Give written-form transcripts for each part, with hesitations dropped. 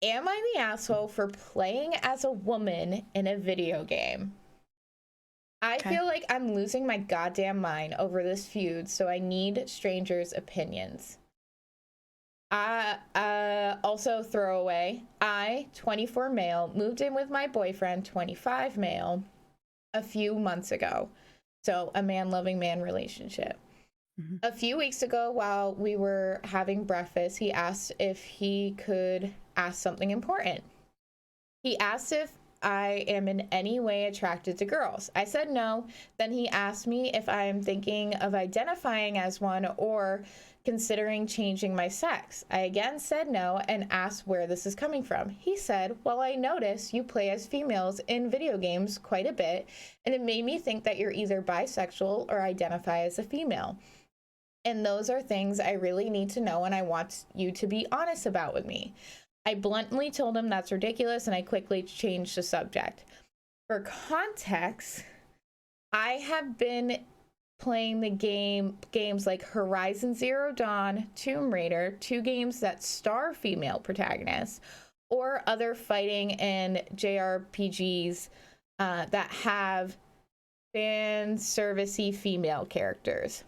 Am I the asshole for playing as a woman in a video game? I Okay. feel like I'm losing my goddamn mind over this feud, so I need strangers' opinions. Also throwaway. 24 male, moved in with my boyfriend, 25 male, a few months ago. So a man loving man relationship. Mm-hmm. A few weeks ago, while we were having breakfast, he asked if he could ask something important. He asked if I am in any way attracted to girls. I said no. Then he asked me if I am thinking of identifying as one or considering changing my sex. I again said no and asked where this is coming from. He said, well, I notice you play as females in video games quite a bit, and it made me think that you're either bisexual or identify as a female. And those are things I really need to know and I want you to be honest about with me. I bluntly told him that's ridiculous and I quickly changed the subject. For context, I have been playing the games like Horizon Zero Dawn, Tomb Raider, two games that star female protagonists, or other fighting and JRPGs that have fan servicey female characters.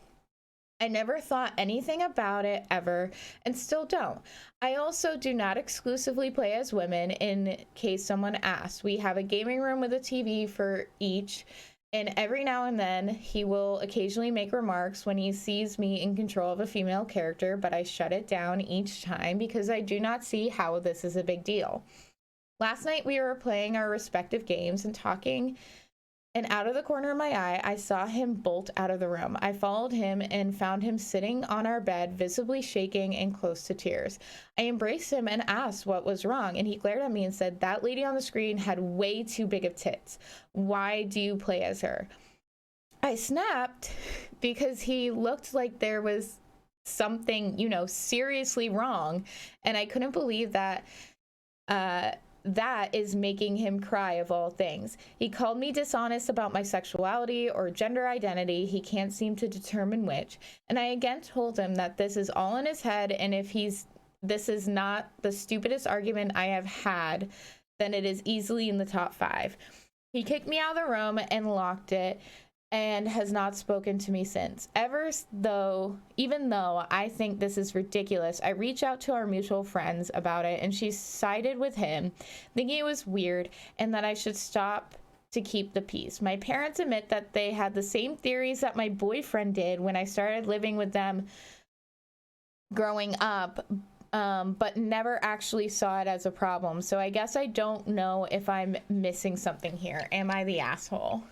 I never thought anything about it ever and still don't. I also do not exclusively play as women in case someone asks. We have a gaming room with a TV for each, and every now and then he will occasionally make remarks when he sees me in control of a female character, but I shut it down each time because I do not see how this is a big deal. Last night we were playing our respective games and talking, and out of the corner of my eye, I saw him bolt out of the room. I followed him and found him sitting on our bed, visibly shaking and close to tears. I embraced him and asked what was wrong, and he glared at me and said, that lady on the screen had way too big of tits. Why do you play as her? I snapped because he looked like there was something, seriously wrong, and I couldn't believe that that is making him cry of all things. He called me dishonest about my sexuality or gender identity. He can't seem to determine which. And I again told him that this is all in his head, and if this is not the stupidest argument I have had, then it is easily in the top 5. He kicked me out of the room and locked it and has not spoken to me since. Even though I think this is ridiculous, I reached out to our mutual friends about it, and she sided with him, thinking it was weird and that I should stop to keep the peace. My parents admit that they had the same theories that my boyfriend did when I started living with them growing up, but never actually saw it as a problem. So I guess I don't know if I'm missing something here. Am I the asshole?